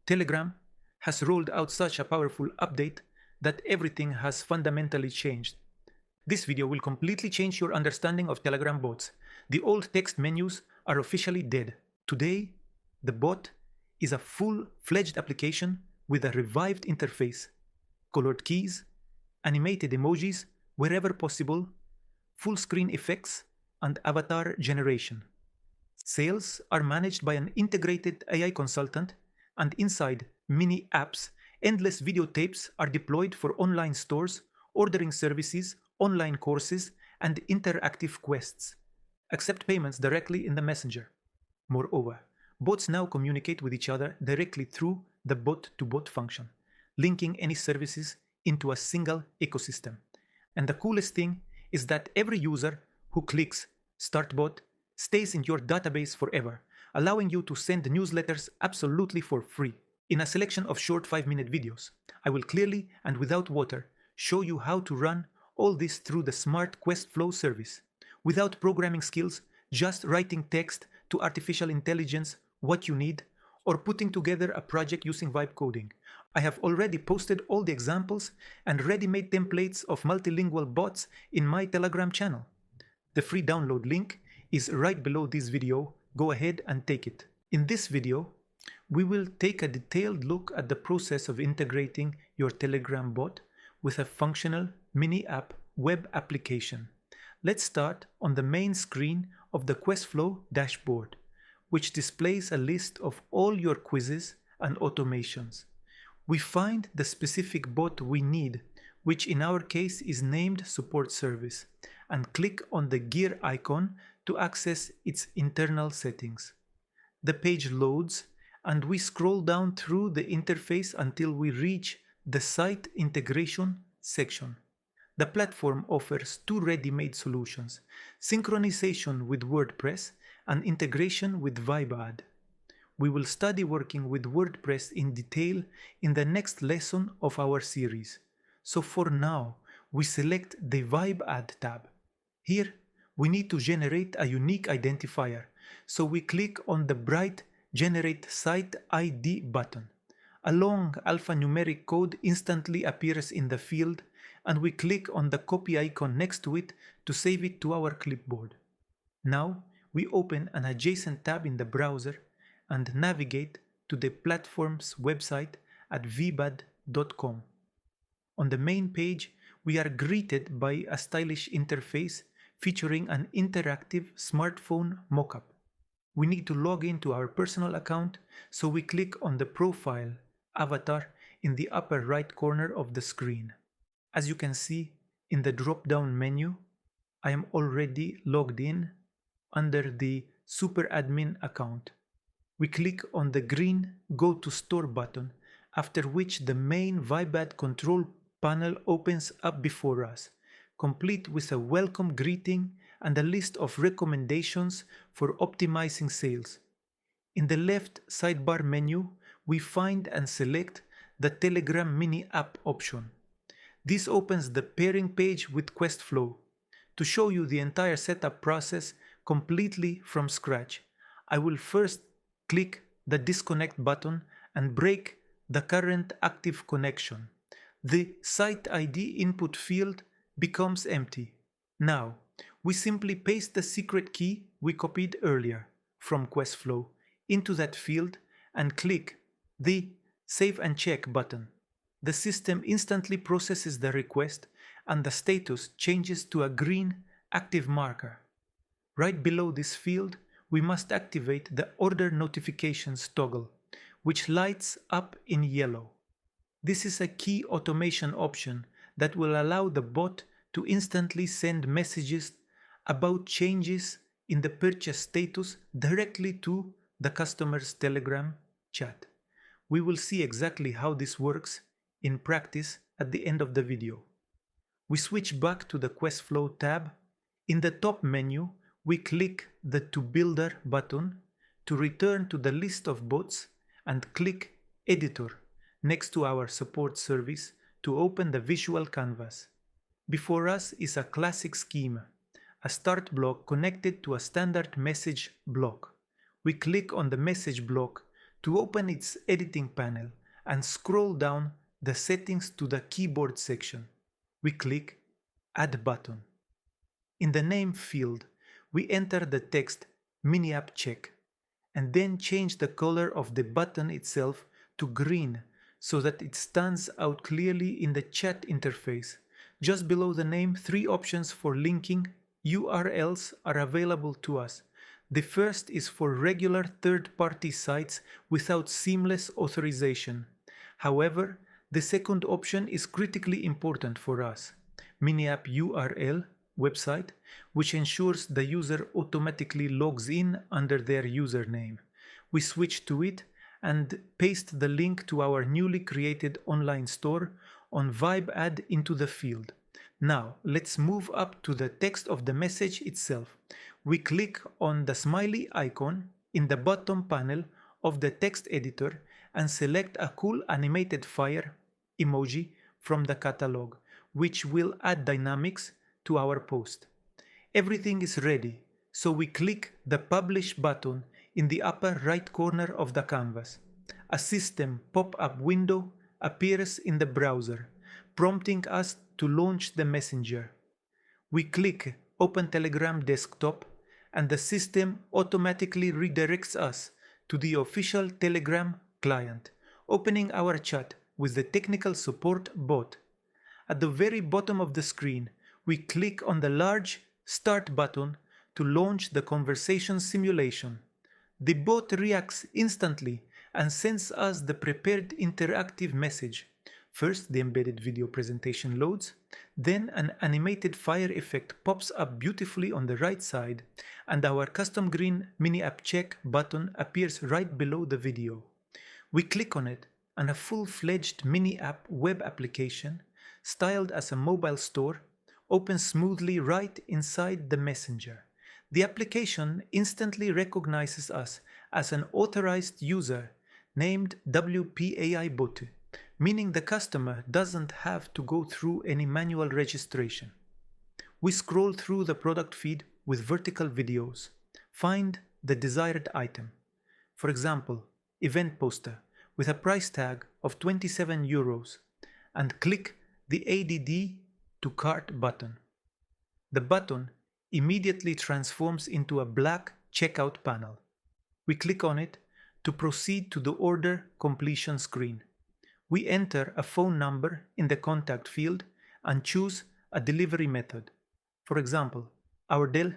Telegram has rolled out such a powerful update that everything has fundamentally changed. This video will completely change your understanding of Telegram bots. The old text menus are officially dead. Today, the bot is a full-fledged application with a revived interface, colored keys, animated emojis wherever possible, full-screen effects, and avatar generation. Sales are managed by an integrated AI consultant, and inside mini apps, endless videotapes are deployed for online stores, ordering services, online courses, and interactive quests. Accept payments directly in the messenger. Moreover, bots now communicate with each other directly through the bot-to-bot function, linking any services into a single ecosystem. And the coolest thing is that every user who clicks Start Bot stays in your database forever, allowing you to send newsletters absolutely for free. In a selection of short 5-minute videos, I will clearly and without water show you how to run all this through the smart Questflow service. Without programming skills, just writing text to artificial intelligence what you need, or putting together a project using vibe coding. I have already posted all the examples and ready-made templates of multilingual bots in my Telegram channel. The free download link is right below this video. Go ahead and take it. In this video, we will take a detailed look at the process of integrating your Telegram bot with a functional mini-app web application. Let's start on the main screen of the Questflow dashboard, which displays a list of all your quizzes and automations. We find the specific bot we need, which in our case is named Support Service, and click on the gear icon to access its internal settings. The page loads, and we scroll down through the interface until we reach the Site Integration section. The platform offers two ready-made solutions: synchronization with WordPress and integration with VibeAdd. We will study working with WordPress in detail in the next lesson of our series. So for now, we select the VibeAdd tab. Here, we need to generate a unique identifier, so we click on the bright Generate Site ID button. A long alphanumeric code instantly appears in the field, and we click on the copy icon next to it to save it to our clipboard. Now, we open an adjacent tab in the browser and navigate to the platform's website at vbad.com. On the main page, we are greeted by a stylish interface featuring an interactive smartphone mockup. We need to log into our personal account, so we click on the profile avatar in the upper right corner of the screen. As you can see in the drop-down menu, I am already logged in under the Super Admin account. We click on the green Go to Store button, after which the main VibeAdd control panel opens up before us, complete with a welcome greeting and a list of recommendations for optimizing sales. In the left sidebar menu, we find and select the Telegram mini app option. This opens the pairing page with Questflow. To show you the entire setup process completely from scratch, I will first click the disconnect button and break the current active connection. The site ID input field becomes empty. Now, we simply paste the secret key we copied earlier from Questflow into that field and click the Save and Check button. The system instantly processes the request and the status changes to a green active marker. Right below this field, we must activate the Order Notifications toggle, which lights up in yellow. This is a key automation option that will allow the bot to instantly send messages about changes in the purchase status directly to the customer's Telegram chat. We will see exactly how this works in practice at the end of the video. We switch back to the Questflow tab. In the top menu, we click the To Builder button to return to the list of bots and click Editor next to our support service to open the visual canvas. Before us is a classic scheme, a start block connected to a standard message block. We click on the message block To open its editing panel and scroll down the settings to the keyboard section, we click Add button. In the name field, we enter the text Mini App Check and then change the color of the button itself to green so that it stands out clearly in the chat interface. Just below the name, 3 options for linking URLs are available to us. The first is for regular third-party sites without seamless authorization. However, the second option is critically important for us. Mini-app URL website, which ensures the user automatically logs in under their username. We switch to it and paste the link to our newly created online store on VibeAdd into the field. Now, let's move up to the text of the message itself. We click on the smiley icon in the bottom panel of the text editor and select a cool animated fire emoji from the catalog, which will add dynamics to our post. Everything is ready, so we click the Publish button in the upper right corner of the canvas. A system pop-up window appears in the browser, prompting us to launch the messenger. We click Open Telegram Desktop and the system automatically redirects us to the official Telegram client, opening our chat with the technical support bot. At the very bottom of the screen, we click on the large Start button to launch the conversation simulation. The bot reacts instantly and sends us the prepared interactive message. First, the embedded video presentation loads, then an animated fire effect pops up beautifully on the right side, and our custom green Mini App Check button appears right below the video. We click on it, and a full-fledged Mini App web application, styled as a mobile store, opens smoothly right inside the messenger. The application instantly recognizes us as an authorized user named WPAI-Bot, meaning the customer doesn't have to go through any manual registration. We scroll through the product feed with vertical videos, find the desired item, for example, event poster with a price tag of 27 euros, and click the ADD to cart button. The button immediately transforms into a black checkout panel. We click on it to proceed to the order completion screen. We enter a phone number in the contact field and choose a delivery method. For example, our Dell